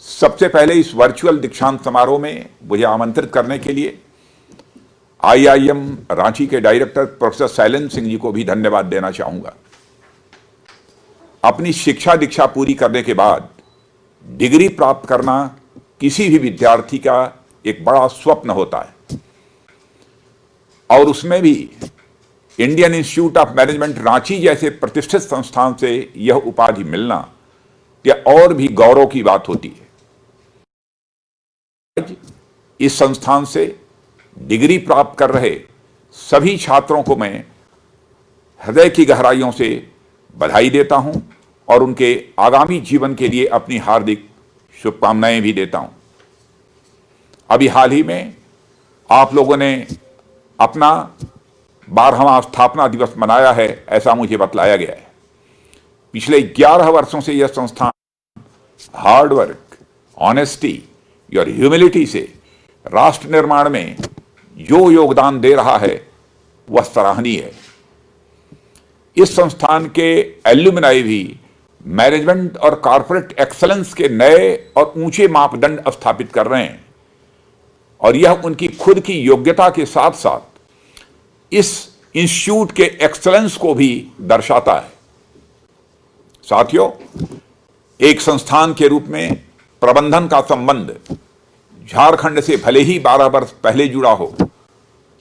सबसे पहले इस वर्चुअल दीक्षांत समारोह में मुझे आमंत्रित करने के लिए आईआईएम रांची के डायरेक्टर प्रोफेसर शैलेंद्र सिंह जी को भी धन्यवाद देना चाहूंगा। अपनी शिक्षा दीक्षा पूरी करने के बाद डिग्री प्राप्त करना किसी भी विद्यार्थी का एक बड़ा स्वप्न होता है और उसमें भी Indian institute of management Ranchi जैसे प्रतिष्ठित संस्थान से यह उपाधि मिलना यह और भी गौरव की बात होती है। इस संस्थान से डिग्री प्राप्त कर रहे सभी छात्रों को मैं हृदय की गहराइयों से बधाई देता हूं और उनके आगामी जीवन के लिए अपनी हार्दिक शुभकामनाएं भी देता हूं। अभी हाल ही में आप लोगों ने अपना 12वां स्थापना दिवस मनाया है, ऐसा मुझे बतलाया गया है। पिछले 11 वर्षों से यह संस्थान हार्ड वर्क, ऑनेस्टी और ह्यूमिलिटी से राष्ट्र निर्माण में जो योगदान दे रहा है वह सराहनीय है। इस संस्थान के एल्युमिनाई भी मैनेजमेंट और कॉर्पोरेट एक्सीलेंस के नए और ऊंचे मापदंड स्थापित कर रहे हैं और यह उनकी खुद की योग्यता के साथ साथ इस इंस्टीट्यूट के एक्सीलेंस को भी दर्शाता है। साथियों, एक संस्थान के रूप में प्रबंधन का संबंध झारखंड से भले ही 12 वर्ष पहले जुड़ा हो,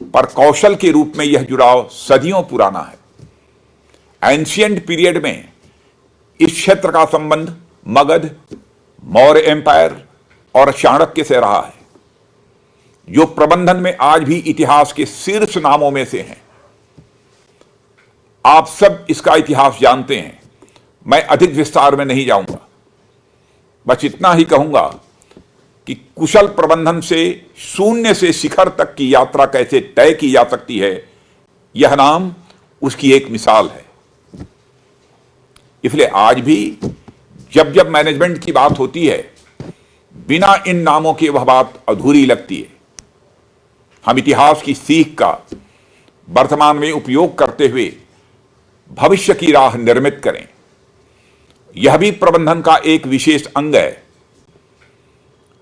पर कौशल के रूप में यह जुड़ाव सदियों पुराना है। एंशिएंट पीरियड में इस क्षेत्र का संबंध मगध, मौर्य एम्पायर और चाणक्य से रहा है, जो प्रबंधन में आज भी इतिहास के शीर्ष नामों में से हैं। आप सब इसका इतिहास जानते हैं, मैं अधिक विस्तार में नहीं जाऊंगा। बस इतना ही कहूंगा कि कुशल प्रबंधन से शून्य से शिखर तक की यात्रा कैसे तय की जा सकती है, यह नाम उसकी एक मिसाल है। इसलिए आज भी जब जब मैनेजमेंट की बात होती है, बिना इन नामों के वह बात अधूरी लगती है। हम इतिहास की सीख का वर्तमान में उपयोग करते हुए भविष्य की राह निर्मित करें, यह भी प्रबंधन का एक विशेष अंग है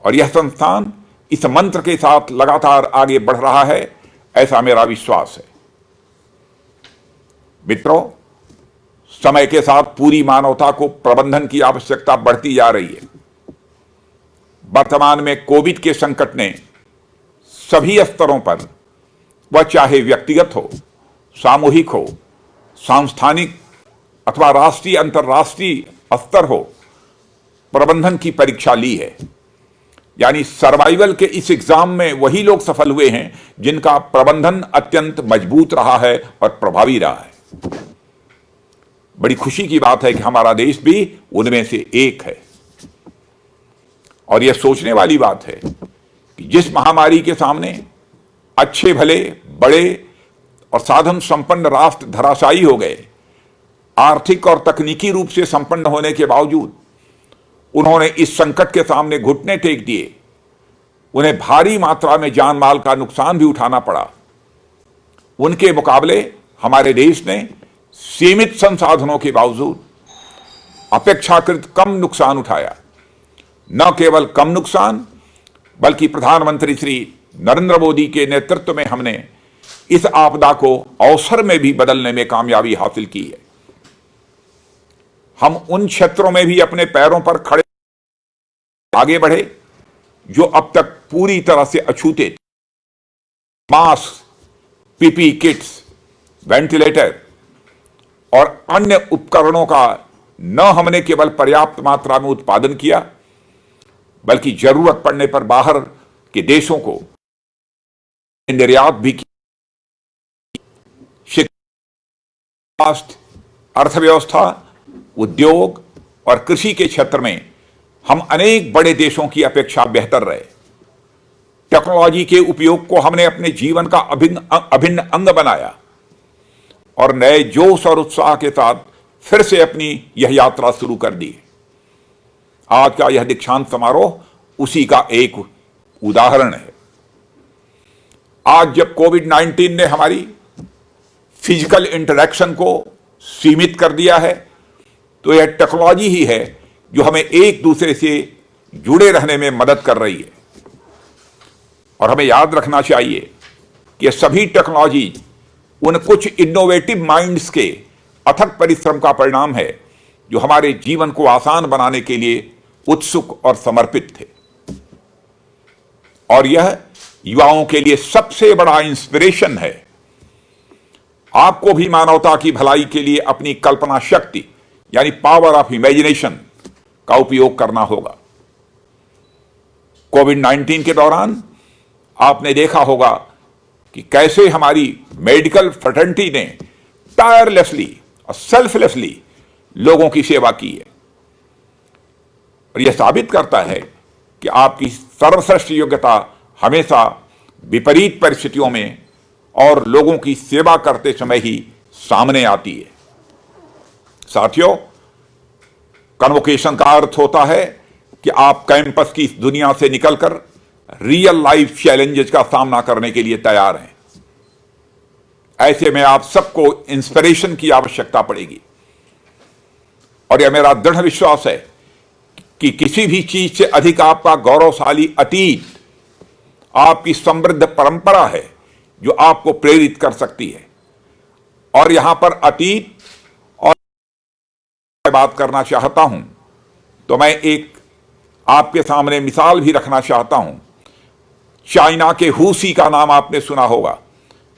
और यह संस्थान इस मंत्र के साथ लगातार आगे बढ़ रहा है, ऐसा मेरा विश्वास है। मित्रों, समय के साथ पूरी मानवता को प्रबंधन की आवश्यकता बढ़ती जा रही है। वर्तमान में कोविड के संकट ने सभी स्तरों पर, वह चाहे व्यक्तिगत हो, सामूहिक हो, सांस्थानिक अथवा राष्ट्रीय अंतर्राष्ट्रीय स्तर हो, प्रबंधन की परीक्षा ली है। यानी सर्वाइवल के इस एग्जाम में वही लोग सफल हुए हैं जिनका प्रबंधन अत्यंत मजबूत रहा है और प्रभावी रहा है। बड़ी खुशी की बात है कि हमारा देश भी उनमें से एक है और यह सोचने वाली बात है कि जिस महामारी के सामने अच्छे भले बड़े और साधन संपन्न राष्ट्र धराशायी हो गए, आर्थिक और तकनीकी रूप से संपन्न होने के बावजूद उन्होंने इस संकट के सामने घुटने टेक दिए। उन्हें भारी मात्रा में जान माल का नुकसान भी उठाना पड़ा। उनके मुकाबले हमारे देश ने सीमित संसाधनों के बावजूद अपेक्षाकृत कम नुकसान उठाया। न केवल कम नुकसान, बल्कि प्रधानमंत्री श्री नरेंद्र मोदी के नेतृत्व में हमने इस आपदा को अवसर में भी बदलने में कामयाबी हासिल की है। हम उन क्षेत्रों में भी अपने पैरों पर खड़े आगे बढ़े जो अब तक पूरी तरह से अछूते थे। मास्क, पीपी किट्स, वेंटिलेटर और अन्य उपकरणों का न हमने केवल पर्याप्त मात्रा में उत्पादन किया, बल्कि जरूरत पड़ने पर बाहर के देशों को निर्यात भी किया। शिक्षा, स्वास्थ्य, अर्थव्यवस्था, उद्योग और कृषि के क्षेत्र में हम अनेक बड़े देशों की अपेक्षा बेहतर रहे। टेक्नोलॉजी के उपयोग को हमने अपने जीवन का अभिन्न अंग बनाया और नए जोश और उत्साह के साथ फिर से अपनी यह यात्रा शुरू कर दी। आज का यह दीक्षांत समारोह उसी का एक उदाहरण है। आज जब कोविड-19 ने हमारी फिजिकल इंटरेक्शन को सीमित कर दिया है, तो यह टेक्नोलॉजी ही है जो हमें एक दूसरे से जुड़े रहने में मदद कर रही है। और हमें याद रखना चाहिए कि सभी टेक्नोलॉजी उन कुछ इनोवेटिव माइंड्स के अथक परिश्रम का परिणाम है जो हमारे जीवन को आसान बनाने के लिए उत्सुक और समर्पित थे। और यह युवाओं के लिए सबसे बड़ा इंस्पिरेशन है। आपको भी मानवता की भलाई के लिए अपनी कल्पना शक्ति यानी पावर ऑफ इमेजिनेशन का उपयोग करना होगा। कोविड-19 के दौरान आपने देखा होगा कि कैसे हमारी मेडिकल फ्रेटर्निटी ने टायरलेसली और सेल्फलेसली लोगों की सेवा की है। और यह साबित करता है कि आपकी सर्वश्रेष्ठ योग्यता हमेशा विपरीत परिस्थितियों में और लोगों की सेवा करते समय ही सामने आती है। साथियों, कन्वोकेशन का अर्थ होता है कि आप कैंपस की इस दुनिया से निकलकर रियल लाइफ चैलेंजेस का सामना करने के लिए तैयार हैं। ऐसे में आप सबको इंस्पिरेशन की आवश्यकता पड़ेगी। और यह मेरा दृढ़ विश्वास है कि किसी भी चीज से अधिक आपका गौरवशाली अतीत, आपकी समृद्ध परंपरा है जो आपको प्रेरित कर सकती है। और यहां पर अतीत और बात करना चाहता हूं तो मैं एक आपके सामने मिसाल भी रखना चाहता हूं। चाइना के हुसी का नाम आपने सुना होगा।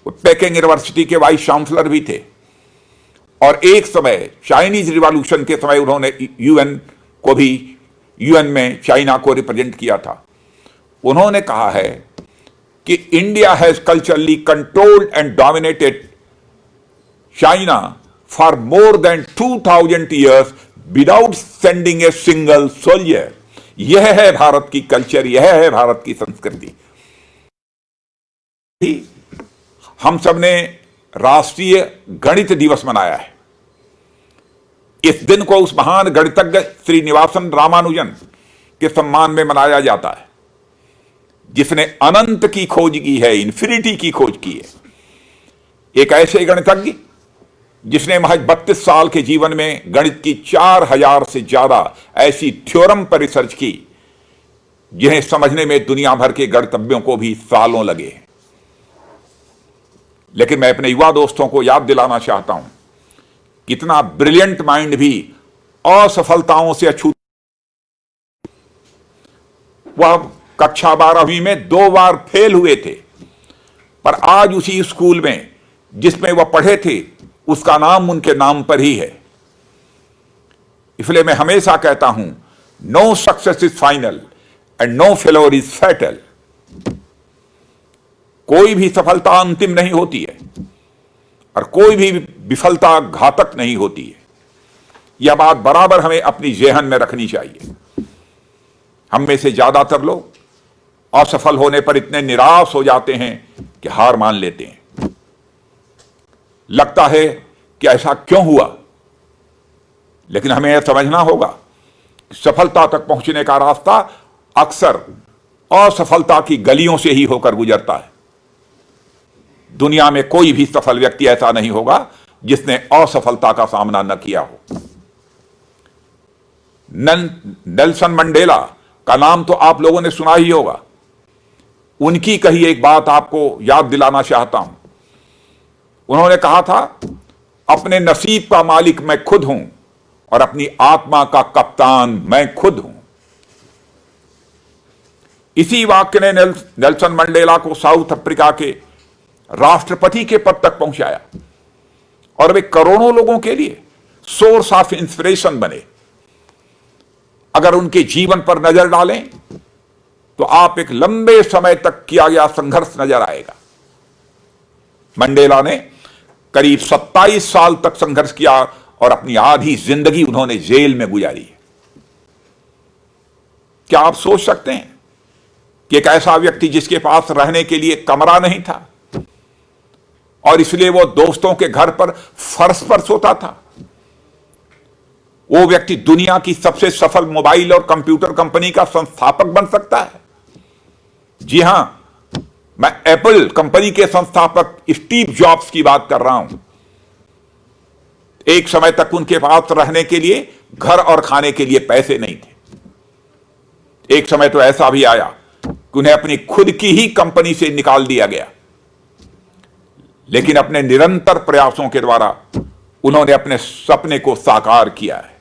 वो पेकिंग यूनिवर्सिटी के वाइस चांसलर भी थे और एक समय चाइनीज रिवॉल्यूशन के समय उन्होंने यूएन में चाइना को रिप्रेजेंट किया था। उन्होंने कहा है कि India has culturally controlled and dominated China for more than 2000 years without sending a single soldier. यह है भारत की कल्चर, यह है भारत की संस्कृति। हम सबने राष्ट्रीय गणित दिवस मनाया है। इस दिन को उस महान गणितज्ञ श्रीनिवासन रामानुजन के सम्मान में मनाया जाता है जिसने अनंत की खोज की है, इन्फिनिटी की खोज की है। एक ऐसे गणितज्ञ जिसने महज 32 साल के जीवन में गणित की 4000 से ज्यादा ऐसी थ्योरम पर रिसर्च की जिन्हें समझने में दुनिया भर के गणितज्ञों को भी सालों लगे। लेकिन मैं अपने युवा दोस्तों को याद दिलाना चाहता हूं, कितना ब्रिलियंट माइंड भी असफलताओं से अछूत। वह कक्षा 12वीं में 2 बार फेल हुए थे, पर आज उसी स्कूल में जिसमें वह पढ़े थे उसका नाम उनके नाम पर ही है। इसलिए मैं हमेशा कहता हूं, no success is final and no failure is fatal. कोई भी सफलता अंतिम नहीं होती है और कोई भी विफलता घातक नहीं होती है। यह बात बराबर हमें अपनी जेहन में रखनी चाहिए। हम में से ज्यादातर लोग असफल होने पर इतने निराश हो जाते हैं कि हार मान लेते हैं। लगता है कि ऐसा क्यों हुआ, लेकिन हमें यह समझना होगा कि सफलता तक पहुंचने का रास्ता अक्सर असफलता की गलियों से ही होकर गुजरता है। दुनिया में कोई भी सफल व्यक्ति ऐसा नहीं होगा जिसने असफलता का सामना न किया हो। नेल्सन मंडेला का नाम तो आप लोगों ने सुना ही होगा। उनकी कही एक बात आपको याद दिलाना चाहता हूं। उन्होंने कहा था, अपने नसीब का मालिक मैं खुद हूं और अपनी आत्मा का कप्तान मैं खुद हूं। इसी वाक्य ने नेल्सन मंडेला को साउथ अफ्रीका के राष्ट्रपति के पद तक पहुंचाया और वे करोड़ों लोगों के लिए सोर्स ऑफ इंस्पिरेशन बने। अगर उनके जीवन पर नजर डालें तो आप एक लंबे समय तक किया गया संघर्ष नजर आएगा। मंडेला ने करीब 27 साल तक संघर्ष किया और अपनी आधी जिंदगी उन्होंने जेल में गुजारी। क्या आप सोच सकते हैं कि एक ऐसा व्यक्ति जिसके पास रहने के लिए कमरा नहीं था और इसलिए वो दोस्तों के घर पर फर्श पर सोता था, वो व्यक्ति दुनिया की सबसे सफल मोबाइल और कंप्यूटर कंपनी का संस्थापक बन सकता है। जी हां, मैं एप्पल कंपनी के संस्थापक स्टीव जॉब्स की बात कर रहा हूं। एक समय तक उनके पास रहने के लिए घर और खाने के लिए पैसे नहीं थे, एक समय तो ऐसा भी आया कि उन्हें अपनी खुद की ही कंपनी से निकाल दिया गया, लेकिन अपने निरंतर प्रयासों के द्वारा उन्होंने अपने सपने को साकार किया है।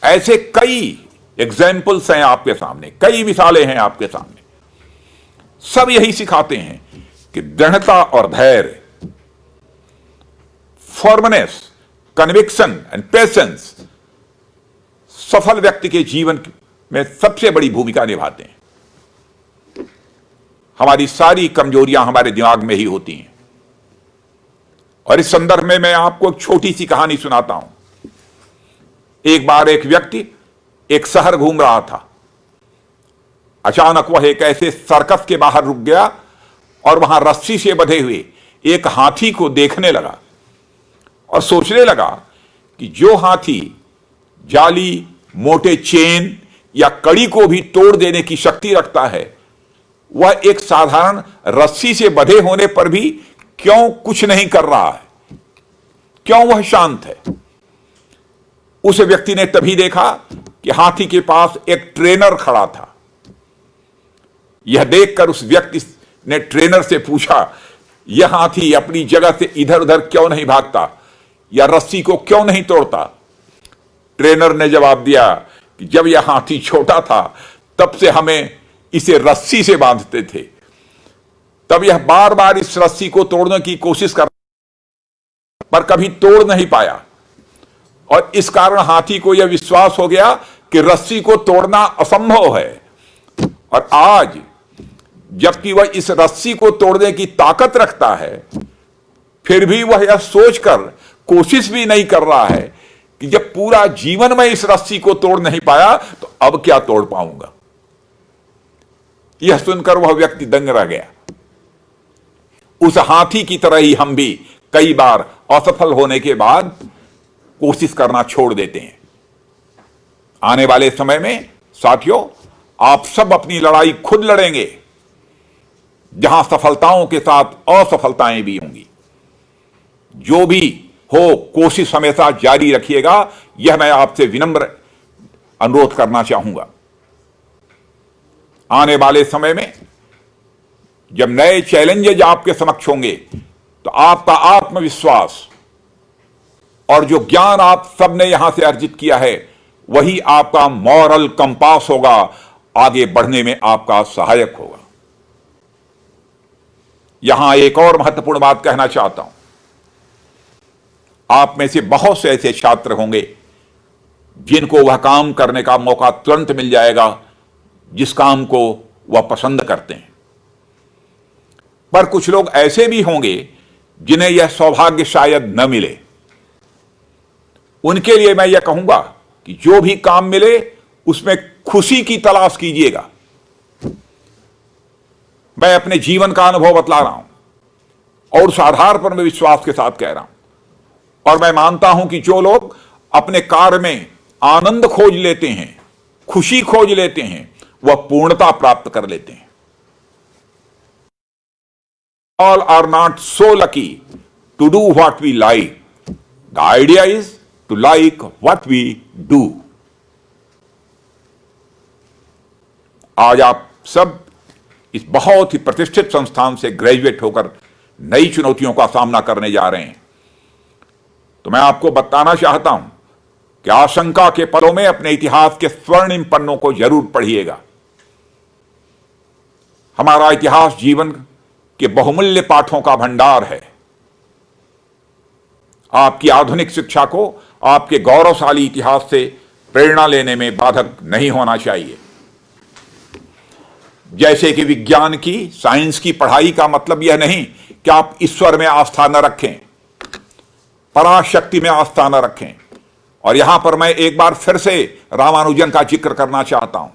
ऐसे कई एग्जाम्पल्स हैं आपके सामने, कई मिसालें हैं आपके सामने। सब यही सिखाते हैं कि दृढ़ता और धैर्य, फॉर्मनेस, कन्विक्शन एंड पेशेंस सफल व्यक्ति के जीवन में सबसे बड़ी भूमिका निभाते हैं। हमारी सारी कमजोरियां हमारे दिमाग में ही होती हैं। और इस संदर्भ में मैं आपको एक छोटी सी कहानी सुनाता हूं। एक बार एक व्यक्ति एक शहर घूम रहा था। अचानक वह एक ऐसे सर्कस के बाहर रुक गया और वहां रस्सी से बंधे हुए एक हाथी को देखने लगा और सोचने लगा कि जो हाथी जाली, मोटे चेन या कड़ी को भी तोड़ देने की शक्ति रखता है, वह एक साधारण रस्सी से बंधे होने पर भी क्यों कुछ नहीं कर रहा है, क्यों वह शांत है। उस व्यक्ति ने तभी देखा कि हाथी के पास एक ट्रेनर खड़ा था। यह देखकर उस व्यक्ति ने ट्रेनर से पूछा, यह हाथी अपनी जगह से इधर उधर क्यों नहीं भागता या रस्सी को क्यों नहीं तोड़ता। ट्रेनर ने जवाब दिया कि जब यह हाथी छोटा था तब से हमें इसे रस्सी से बांधते थे, तब यह बार बार इस रस्सी को तोड़ने की कोशिश कर पर कभी तोड़ नहीं पाया, और इस कारण हाथी को यह विश्वास हो गया कि रस्सी को तोड़ना असंभव है। और आज जबकि वह इस रस्सी को तोड़ने की ताकत रखता है, फिर भी वह यह सोचकर कोशिश भी नहीं कर रहा है कि जब पूरा जीवन में इस रस्सी को तोड़ नहीं पाया तो अब क्या तोड़ पाऊंगा। यह सुनकर वह व्यक्ति दंग रह गया। उस हाथी की तरह ही हम भी कई बार असफल होने के बाद कोशिश करना छोड़ देते हैं। आने वाले समय में साथियों, आप सब अपनी लड़ाई खुद लड़ेंगे, जहां सफलताओं के साथ असफलताएं भी होंगी। जो भी हो, कोशिश हमेशा जारी रखिएगा, यह मैं आपसे विनम्र अनुरोध करना चाहूंगा। आने वाले समय में जब नए चैलेंजेज आपके समक्ष होंगे तो आपका आत्मविश्वास और जो ज्ञान आप सबने यहां से अर्जित किया है वही आपका मॉरल कंपास होगा, आगे बढ़ने में आपका सहायक होगा। यहां एक और महत्वपूर्ण बात कहना चाहता हूं। आप में से बहुत से ऐसे छात्र होंगे जिनको वह काम करने का मौका तुरंत मिल जाएगा जिस काम को वह पसंद करते हैं, पर कुछ लोग ऐसे भी होंगे जिन्हें यह सौभाग्य शायद न मिले। उनके लिए मैं यह कहूंगा कि जो भी काम मिले उसमें खुशी की तलाश कीजिएगा। मैं अपने जीवन का अनुभव बतला रहा हूं और उस आधार पर मैं विश्वास के साथ कह रहा हूं। और मैं मानता हूं कि जो लोग अपने कार्य में आनंद खोज लेते हैं, खुशी खोज लेते हैं, वह पूर्णता प्राप्त कर लेते हैं। All are not so lucky to do what we like. The idea is to like what we do. आज आप सब इस बहुत ही प्रतिष्ठित संस्थान से ग्रेजुएट होकर नई चुनौतियों का सामना करने जा रहे हैं। तो मैं आपको बताना चाहता हूं कि आशंका के पदों में अपने इतिहास के स्वर्णिम पन्नों को जरूर पढ़िएगा। हमारा इतिहास जीवन के बहुमूल्य पाठों का भंडार है। आपकी आधुनिक शिक्षा को आपके गौरवशाली इतिहास से प्रेरणा लेने में बाधक नहीं होना चाहिए। जैसे कि विज्ञान की, साइंस की पढ़ाई का मतलब यह नहीं कि आप ईश्वर में आस्था न रखें, पराशक्ति में आस्था न रखें। और यहां पर मैं एक बार फिर से रामानुजन का जिक्र करना चाहता हूं।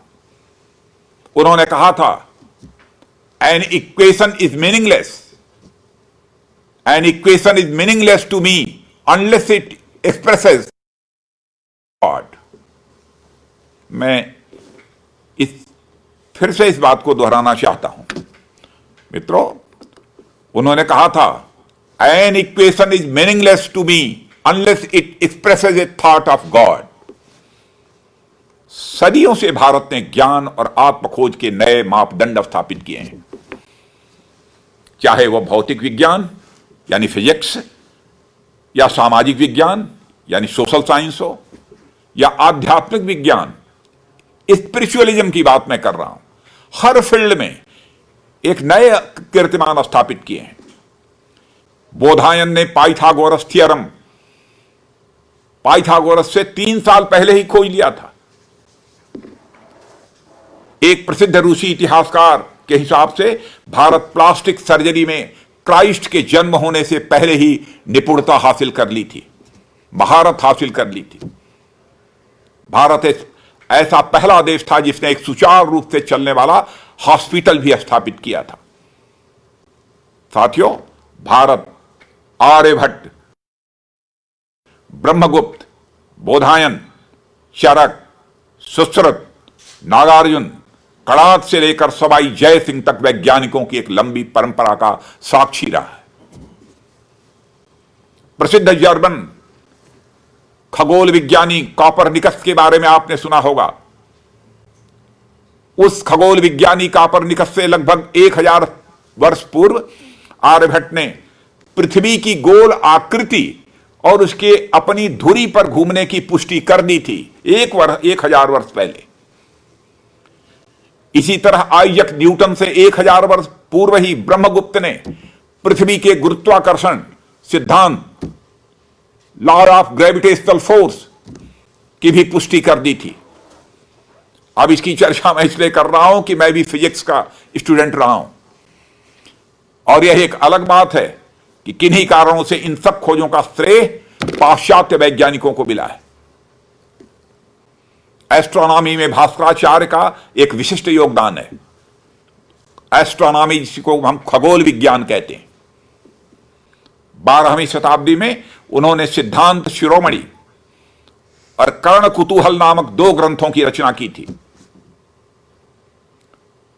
उन्होंने कहा था, An equation is meaningless. An equation is meaningless to me unless it expresses God. मैं फिर से इस बात को दोहराना चाहता हूं। मित्रों, उन्होंने कहा था, An equation is meaningless to me unless it expresses a thought of God. सदियों से भारत ने ज्ञान और आत्मखोज के नए मापदंड स्थापित किए हैं, चाहे वह भौतिक विज्ञान यानी फिजिक्स, या सामाजिक विज्ञान यानी सोशल साइंस हो, या आध्यात्मिक विज्ञान, स्पिरिचुअलिज्म की बात मैं कर रहा हूं। हर फील्ड में एक नए कीर्तिमान स्थापित किए हैं। बोधायन ने पाइथागोरस थ्योरम पाइथागोरस से 3 साल पहले ही खोज लिया था। एक प्रसिद्ध रूसी इतिहासकार के हिसाब से भारत प्लास्टिक सर्जरी में क्राइस्ट के जन्म होने से पहले ही निपुणता हासिल कर ली थी, महारत हासिल कर ली थी। भारत ऐसा पहला देश था जिसने एक सुचारू रूप से चलने वाला हॉस्पिटल भी स्थापित किया था। साथियों, भारत आर्यभट्ट, ब्रह्मगुप्त, बोधायन, चरक, सुश्रुत, नागार्जुन, कणाद से लेकर सवाई जय सिंह तक वैज्ञानिकों की एक लंबी परंपरा का साक्षी रहा है। प्रसिद्ध जर्मन खगोल विज्ञानी कॉपरनिकस के बारे में आपने सुना होगा। उस खगोल विज्ञानी कॉपरनिकस से लगभग 1000 वर्ष पूर्व आर्यभट्ट ने पृथ्वी की गोल आकृति और उसके अपनी धुरी पर घूमने की पुष्टि कर दी थी 1000 वर्ष पहले। इसी तरह आइजक न्यूटन से 1000 वर्ष पूर्व ही ब्रह्मगुप्त ने पृथ्वी के गुरुत्वाकर्षण सिद्धांत, लॉ ऑफ ग्रेविटेशनल फोर्स की भी पुष्टि कर दी थी। अब इसकी चर्चा मैं इसलिए कर रहा हूं कि मैं भी फिजिक्स का स्टूडेंट रहा हूं, और यह एक अलग बात है कि किन्हीं कारणों से इन सब खोजों का श्रेय पाश्चात्य वैज्ञानिकों को मिला है। एस्ट्रोनॉमी में भास्कराचार्य का एक विशिष्ट योगदान है। एस्ट्रोनॉमी जिसको हम खगोल विज्ञान कहते हैं। 12वीं शताब्दी में उन्होंने सिद्धांत शिरोमणि और कर्ण कुतूहल नामक 2 ग्रंथों की रचना की थी।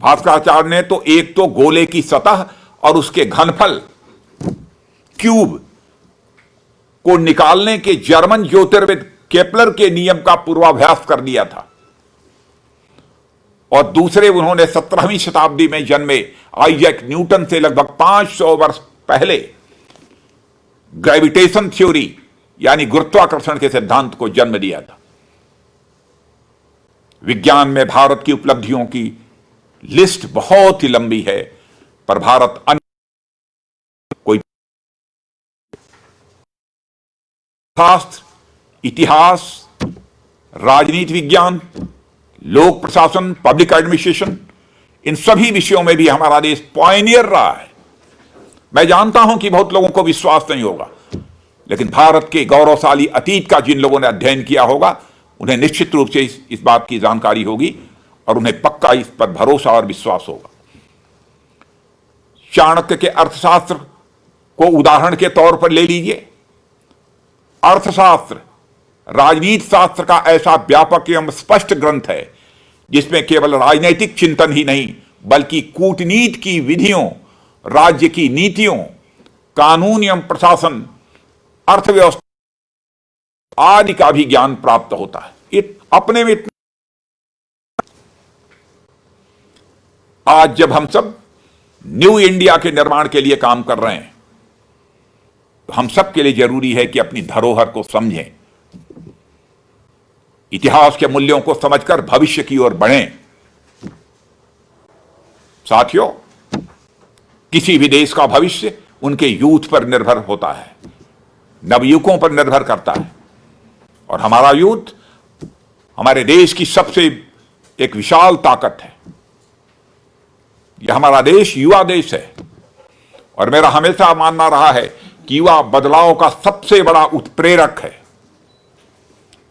भास्कराचार्य ने तो एक तो गोले की सतह और उसके घनफल क्यूब को निकालने के जर्मन ज्योतिर्विद केपलर के नियम का पूर्वाभ्यास कर दिया था, और दूसरे उन्होंने 17वीं शताब्दी में जन्मे आइजैक न्यूटन से लगभग 500 वर्ष पहले ग्रेविटेशन थ्योरी यानी गुरुत्वाकर्षण के सिद्धांत को जन्म दिया था। विज्ञान में भारत की उपलब्धियों की लिस्ट बहुत ही लंबी है, पर भारत कोई शास्त्र, इतिहास, राजनीति विज्ञान, लोक प्रशासन, पब्लिक एडमिनिस्ट्रेशन, इन सभी विषयों में भी हमारा देश पायनियर रहा है। मैं जानता हूं कि बहुत लोगों को विश्वास नहीं होगा, लेकिन भारत के गौरवशाली अतीत का जिन लोगों ने अध्ययन किया होगा उन्हें निश्चित रूप से इस बात की जानकारी होगी और उन्हें पक्का इस पर भरोसा और विश्वास होगा। चाणक्य के अर्थशास्त्र को उदाहरण के तौर पर ले लीजिए। अर्थशास्त्र राजनीति शास्त्र का ऐसा व्यापक एवं स्पष्ट ग्रंथ है जिसमें केवल राजनैतिक चिंतन ही नहीं बल्कि कूटनीति की विधियों, राज्य की नीतियों, कानून एवं प्रशासन, अर्थव्यवस्था आदि का भी ज्ञान प्राप्त होता है। ये अपने में आज जब हम सब न्यू इंडिया के निर्माण के लिए काम कर रहे हैं तो हम सब के लिए जरूरी है कि अपनी धरोहर को समझें, इतिहास के मूल्यों को समझकर भविष्य की ओर बढ़ें। साथियों, किसी भी देश का भविष्य उनके यूथ पर निर्भर होता है, नवयुवकों पर निर्भर करता है, और हमारा यूथ हमारे देश की सबसे एक विशाल ताकत है। यह हमारा देश युवा देश है, और मेरा हमेशा मानना रहा है कि युवा बदलाव का सबसे बड़ा उत्प्रेरक है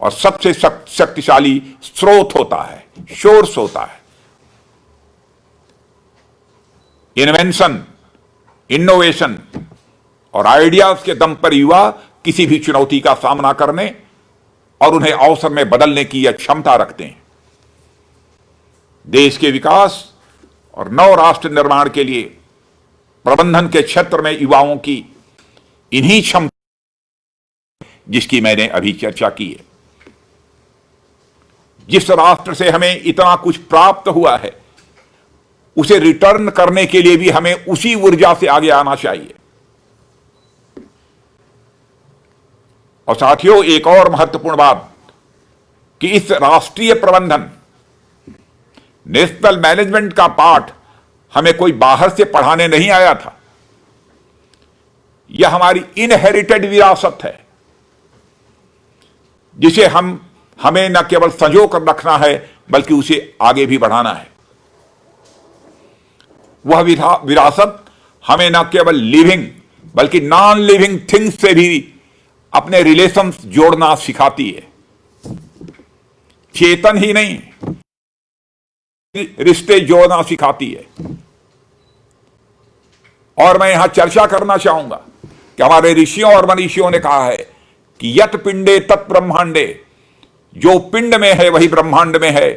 और सबसे शक्तिशाली स्रोत होता है, सोर्स होता है। इन्वेंशन, इनोवेशन और आइडियाज के दम पर युवा किसी भी चुनौती का सामना करने और उन्हें अवसर में बदलने की यह क्षमता रखते हैं। देश के विकास और नव राष्ट्र निर्माण के लिए प्रबंधन के क्षेत्र में युवाओं की इन्हीं क्षमता जिसकी मैंने अभी चर्चा की है। जिस राष्ट्र से हमें इतना कुछ प्राप्त हुआ है, उसे रिटर्न करने के लिए भी हमें उसी ऊर्जा से आगे आना चाहिए। और साथियों, एक और महत्वपूर्ण बात कि इस राष्ट्रीय प्रबंधन, नेशनल मैनेजमेंट का पाठ हमें कोई बाहर से पढ़ाने नहीं आया था। यह हमारी इनहेरिटेड विरासत है, जिसे हमें न केवल संजो कर रखना है बल्कि उसे आगे भी बढ़ाना है। वह विरासत हमें न केवल लिविंग बल्कि नॉन लिविंग थिंग्स से भी अपने रिलेशंस जोड़ना सिखाती है। चेतन ही नहीं, रिश्ते जोड़ना सिखाती है। और मैं यहां चर्चा करना चाहूंगा कि हमारे ऋषियों और मनीषियों ने कहा है कि यत पिंडे तत् ब्रह्मांडे, जो पिंड में है वही ब्रह्मांड में है,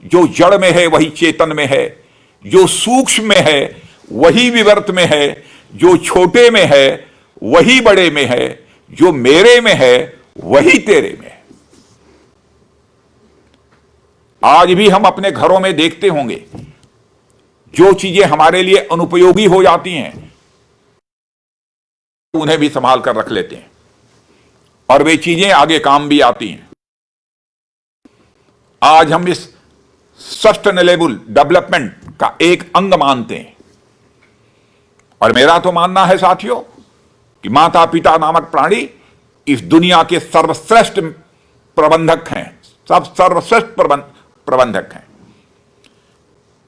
जो जड़ में है वही चेतन में है, जो सूक्ष्म में है वही विवर्त में है, जो छोटे में है वही बड़े में है, जो मेरे में है वही तेरे में है। आज भी हम अपने घरों में देखते होंगे, जो चीजें हमारे लिए अनुपयोगी हो जाती हैं उन्हें भी संभाल कर रख लेते हैं और वे चीजें आगे काम भी आती हैं। आज हम इस सस्टेनेबल डेवलपमेंट का एक अंग मानते हैं। और मेरा तो मानना है साथियों कि माता पिता नामक प्राणी इस दुनिया के सर्वश्रेष्ठ प्रबंधक हैं, सब सर्वश्रेष्ठ प्रबंधक हैं,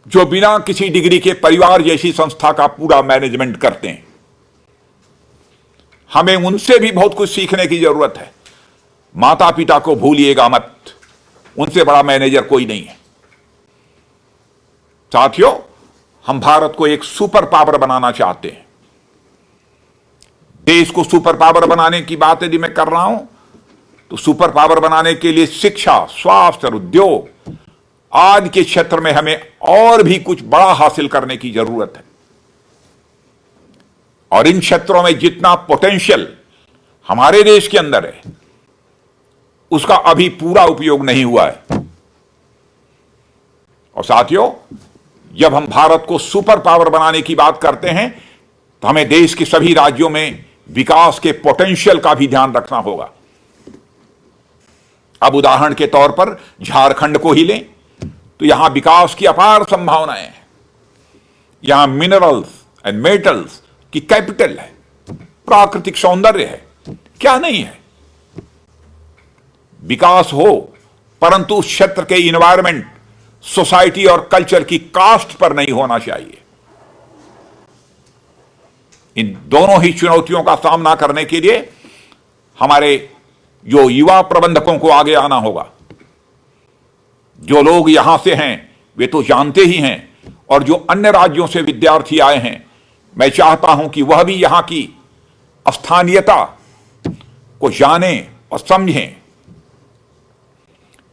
जो बिना किसी डिग्री के परिवार जैसी संस्था का पूरा मैनेजमेंट करते हैं। हमें उनसे भी बहुत कुछ सीखने की जरूरत है। माता पिता को भूलिएगा मत, उनसे बड़ा मैनेजर कोई नहीं है। साथियों, हम भारत को एक सुपर पावर बनाना चाहते हैं। देश को सुपर पावर बनाने की बात यदि मैं कर रहा हूं तो सुपर पावर बनाने के लिए शिक्षा, स्वास्थ्य और उद्योग आज के क्षेत्र में हमें और भी कुछ बड़ा हासिल करने की जरूरत है। और इन क्षेत्रों में जितना पोटेंशियल हमारे देश के अंदर है उसका अभी पूरा उपयोग नहीं हुआ है। और साथियों, जब हम भारत को सुपर पावर बनाने की बात करते हैं तो हमें देश के सभी राज्यों में विकास के पोटेंशियल का भी ध्यान रखना होगा। अब उदाहरण के तौर पर झारखंड को ही लें तो यहां विकास की अपार संभावनाएं हैं। यहां मिनरल्स एंड मेटल्स की कैपिटल है, प्राकृतिक सौंदर्य है, क्या नहीं है। विकास हो परंतु उस क्षेत्र के इन्वायरमेंट, सोसाइटी और कल्चर की कास्ट पर नहीं होना चाहिए। इन दोनों ही चुनौतियों का सामना करने के लिए हमारे जो युवा प्रबंधकों को आगे आना होगा। जो लोग यहां से हैं वे तो जानते ही हैं, और जो अन्य राज्यों से विद्यार्थी आए हैं, मैं चाहता हूं कि वह भी यहां की स्थानीयता को जानें और समझें।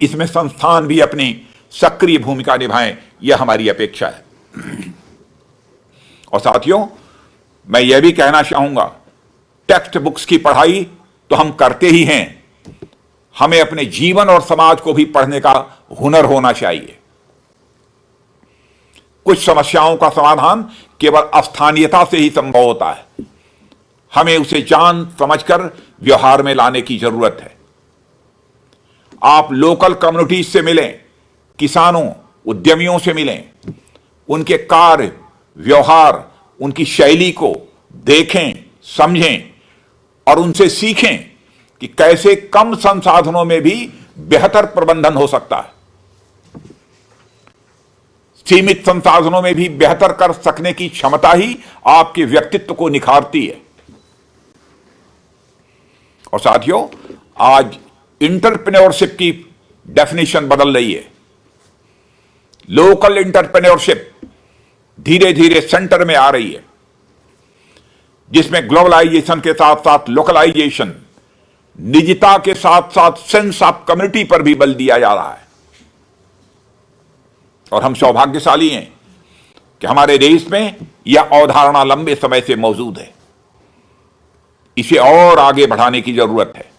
इसमें संस्थान भी अपनी सक्रिय भूमिका निभाएं, यह हमारी अपेक्षा है। और साथियों, मैं यह भी कहना चाहूंगा, टेक्स्ट बुक्स की पढ़ाई तो हम करते ही हैं, हमें अपने जीवन और समाज को भी पढ़ने का हुनर होना चाहिए। कुछ समस्याओं का समाधान केवल स्थानीयता से ही संभव होता है। हमें उसे जान समझकर व्यवहार में लाने की जरूरत है। आप लोकल कम्युनिटीज से मिलें, किसानों, उद्यमियों से मिलें, उनके कार्य, व्यवहार, उनकी शैली को देखें, समझें और उनसे सीखें कि कैसे कम संसाधनों में भी बेहतर प्रबंधन हो सकता है। सीमित संसाधनों में भी बेहतर कर सकने की क्षमता ही आपके व्यक्तित्व को निखारती है। और साथियों, आज इंटरप्रेन्योरशिप की डेफिनेशन बदल रही है। लोकल इंटरप्रेन्योरशिप धीरे धीरे सेंटर में आ रही है, जिसमें ग्लोबलाइजेशन के साथ साथ लोकलाइजेशन, निजता के साथ साथ सेंस ऑफ कम्युनिटी पर भी बल दिया जा रहा है। और हम सौभाग्यशाली हैं कि हमारे देश में यह अवधारणा लंबे समय से मौजूद है। इसे और आगे बढ़ाने की जरूरत है।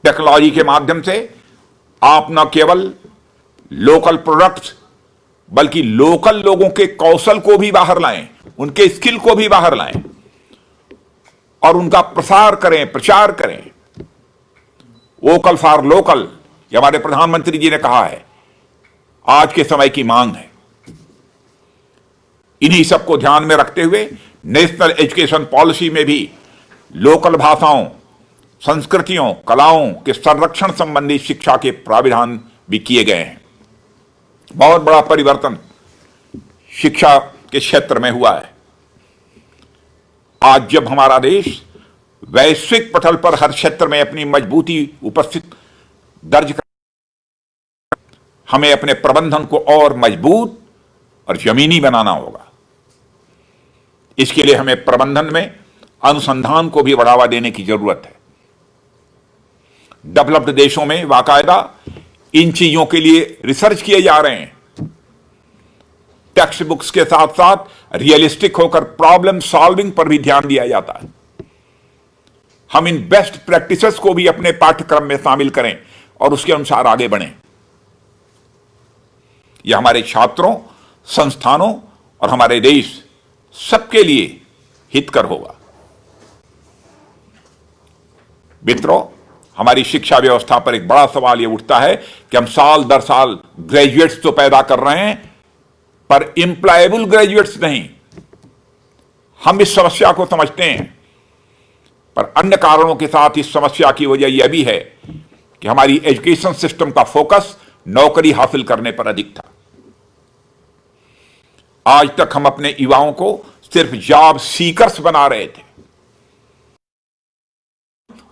टेक्नोलॉजी के माध्यम से आप न केवल लोकल प्रोडक्ट्स बल्कि लोकल लोगों के कौशल को भी बाहर लाएं, उनके स्किल को भी बाहर लाएं और उनका प्रसार करें, प्रचार करें। वोकल फॉर लोकल, ये हमारे प्रधानमंत्री जी ने कहा है, आज के समय की मांग है। इन्हीं सबको ध्यान में रखते हुए नेशनल एजुकेशन पॉलिसी में भी लोकल भाषाओं, संस्कृतियों, कलाओं के संरक्षण संबंधी शिक्षा के प्राविधान भी किए गए हैं। बहुत बड़ा परिवर्तन शिक्षा के क्षेत्र में हुआ है। आज जब हमारा देश वैश्विक पटल पर हर क्षेत्र में अपनी मजबूती उपस्थित दर्ज कर, हमें अपने प्रबंधन को और मजबूत और जमीनी बनाना होगा। इसके लिए हमें प्रबंधन में अनुसंधान को भी बढ़ावा देने की जरूरत है। डेवलप्ड देशों में बाकायदा इन चीजों के लिए रिसर्च किए जा रहे हैं। टेक्स्ट बुक्स के साथ साथ रियलिस्टिक होकर प्रॉब्लम सॉल्विंग पर भी ध्यान दिया जाता है। हम इन बेस्ट प्रैक्टिसेस को भी अपने पाठ्यक्रम में शामिल करें और उसके अनुसार आगे बढ़ें। यह हमारे छात्रों, संस्थानों और हमारे देश सबके लिए हितकर होगा। मित्रों, हमारी शिक्षा व्यवस्था पर एक बड़ा सवाल यह उठता है कि हम साल दर साल ग्रेजुएट्स तो पैदा कर रहे हैं पर एम्प्लॉयबल ग्रेजुएट्स नहीं। हम इस समस्या को समझते हैं, पर अन्य कारणों के साथ इस समस्या की वजह यह भी है कि हमारी एजुकेशन सिस्टम का फोकस नौकरी हासिल करने पर अधिक था। आज तक हम अपने युवाओं को सिर्फ जॉब सीकर्स बना रहे थे,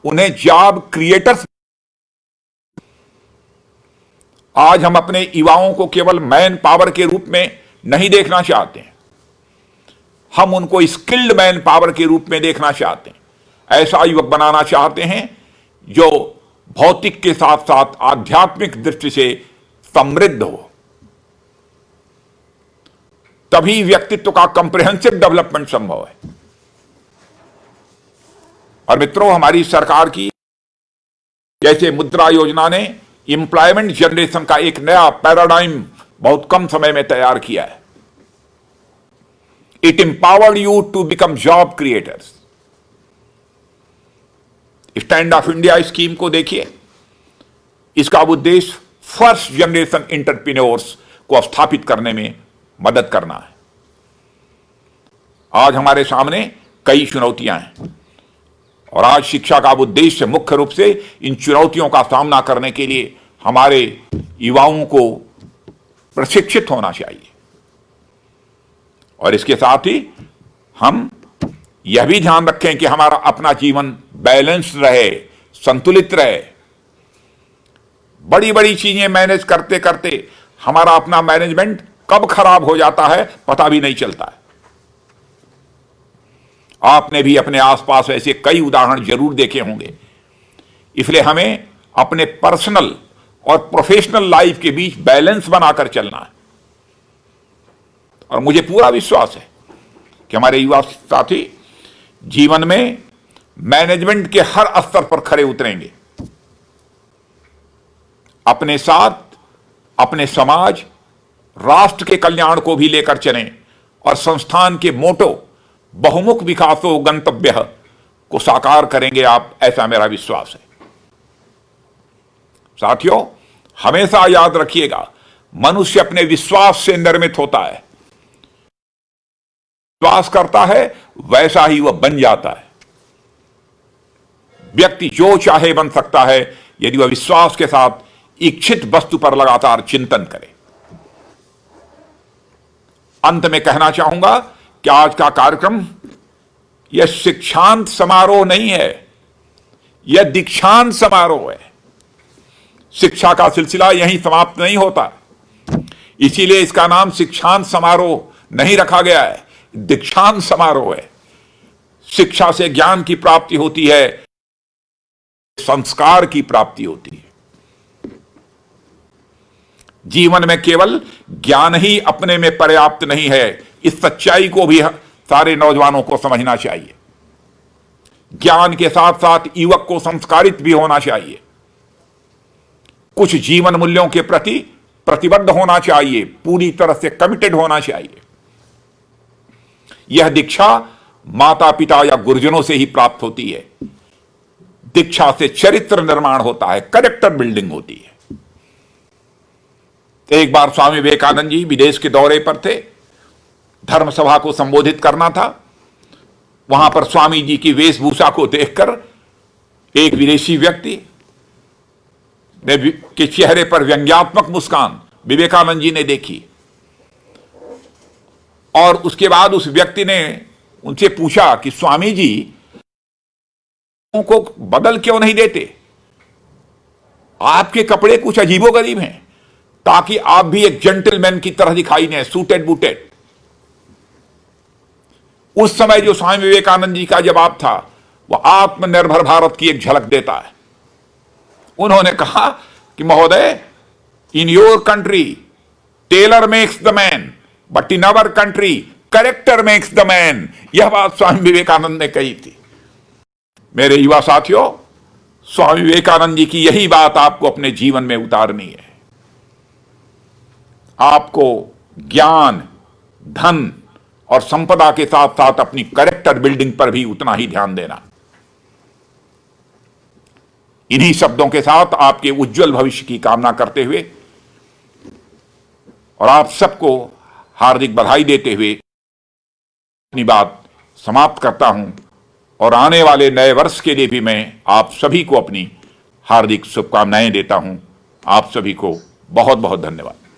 उन्हें जॉब क्रिएटर्स। आज हम अपने युवाओं को केवल मैन पावर के रूप में नहीं देखना चाहते हैं, हम उनको स्किल्ड मैन पावर के रूप में देखना चाहते हैं। ऐसा युवक बनाना चाहते हैं जो भौतिक के साथ साथ आध्यात्मिक दृष्टि से समृद्ध हो। तभी व्यक्तित्व का कंप्रिहेंसिव डेवलपमेंट संभव है। और मित्रों, हमारी सरकार की जैसे मुद्रा योजना ने एम्प्लॉयमेंट जनरेशन का एक नया पैराडाइम बहुत कम समय में तैयार किया है। It empowered you to become job creators. Stand off India scheme को देखिए, इसका उद्देश्य फर्स्ट जनरेशन एंटरप्रेन्योर्स को स्थापित करने में मदद करना है। आज हमारे सामने कई चुनौतियां हैं और आज शिक्षा का उद्देश्य मुख्य रूप से इन चुनौतियों का सामना करने के लिए हमारे युवाओं को प्रशिक्षित होना चाहिए। और इसके साथ ही हम यह भी ध्यान रखें कि हमारा अपना जीवन बैलेंस रहे, संतुलित रहे। बड़ी बड़ी चीजें मैनेज करते करते हमारा अपना मैनेजमेंट कब खराब हो जाता है पता भी नहीं चलता है। आपने भी अपने आसपास ऐसे कई उदाहरण जरूर देखे होंगे। इसलिए हमें अपने पर्सनल और प्रोफेशनल लाइफ के बीच बैलेंस बनाकर चलना है। और मुझे पूरा विश्वास है कि हमारे युवा साथी जीवन में मैनेजमेंट के हर स्तर पर खरे उतरेंगे। अपने साथ अपने समाज, राष्ट्र के कल्याण को भी लेकर चलें और संस्थान के मोटो बहुमुख विकासो गंतव्य को साकार करेंगे आप, ऐसा मेरा विश्वास है। साथियों, हमेशा याद रखिएगा, मनुष्य अपने विश्वास से निर्मित होता है। विश्वास करता है वैसा ही वह बन जाता है। व्यक्ति जो चाहे बन सकता है यदि वह विश्वास के साथ इच्छित वस्तु पर लगातार चिंतन करे। अंत में कहना चाहूंगा कि आज का कार्यक्रम यह शिक्षांत समारोह नहीं है, यह दीक्षांत समारोह है। शिक्षा का सिलसिला यहीं समाप्त नहीं होता, इसीलिए इसका नाम शिक्षांत समारोह नहीं रखा गया है, दीक्षांत समारोह है। शिक्षा से ज्ञान की प्राप्ति होती है, संस्कार की प्राप्ति होती है। जीवन में केवल ज्ञान ही अपने में पर्याप्त नहीं है, इस सच्चाई को भी सारे नौजवानों को समझना चाहिए। ज्ञान के साथ साथ युवक को संस्कारित भी होना चाहिए। कुछ जीवन मूल्यों के प्रति प्रतिबद्ध होना चाहिए, पूरी तरह से कमिटेड होना चाहिए। यह दीक्षा माता पिता या गुरुजनों से ही प्राप्त होती है। दीक्षा से चरित्र निर्माण होता है, कैरेक्टर बिल्डिंग होती है। एक बार स्वामी विवेकानंद जी विदेश के दौरे पर थे, धर्म सभा को संबोधित करना था। वहां पर स्वामी जी की वेशभूषा को देखकर एक विदेशी व्यक्ति के चेहरे पर व्यंग्यात्मक मुस्कान विवेकानंद जी ने देखी और उसके बाद उस व्यक्ति ने उनसे पूछा कि स्वामी जी को बदल क्यों नहीं देते? आपके कपड़े कुछ अजीबोगरीब हैं, ताकि आप भी एक जेंटलमैन की तरह दिखाई दें, सूटेड बूटेड। उस समय जो स्वामी विवेकानंद जी का जवाब था वह आत्मनिर्भर भारत की एक झलक देता है। उन्होंने कहा कि महोदय, in your country tailor makes the man, but in our country character makes the man. यह बात स्वामी विवेकानंद ने कही थी। मेरे युवा साथियों, स्वामी विवेकानंद जी की यही बात आपको अपने जीवन में उतारनी है। आपको ज्ञान, धन और संपदा के साथ साथ अपनी कैरेक्टर बिल्डिंग पर भी उतना ही ध्यान देना। इन्हीं शब्दों के साथ आपके उज्जवल भविष्य की कामना करते हुए और आप सबको हार्दिक बधाई देते हुए अपनी बात समाप्त करता हूं और आने वाले नए वर्ष के लिए भी मैं आप सभी को अपनी हार्दिक शुभकामनाएं देता हूं। आप सभी को बहुत बहुत धन्यवाद।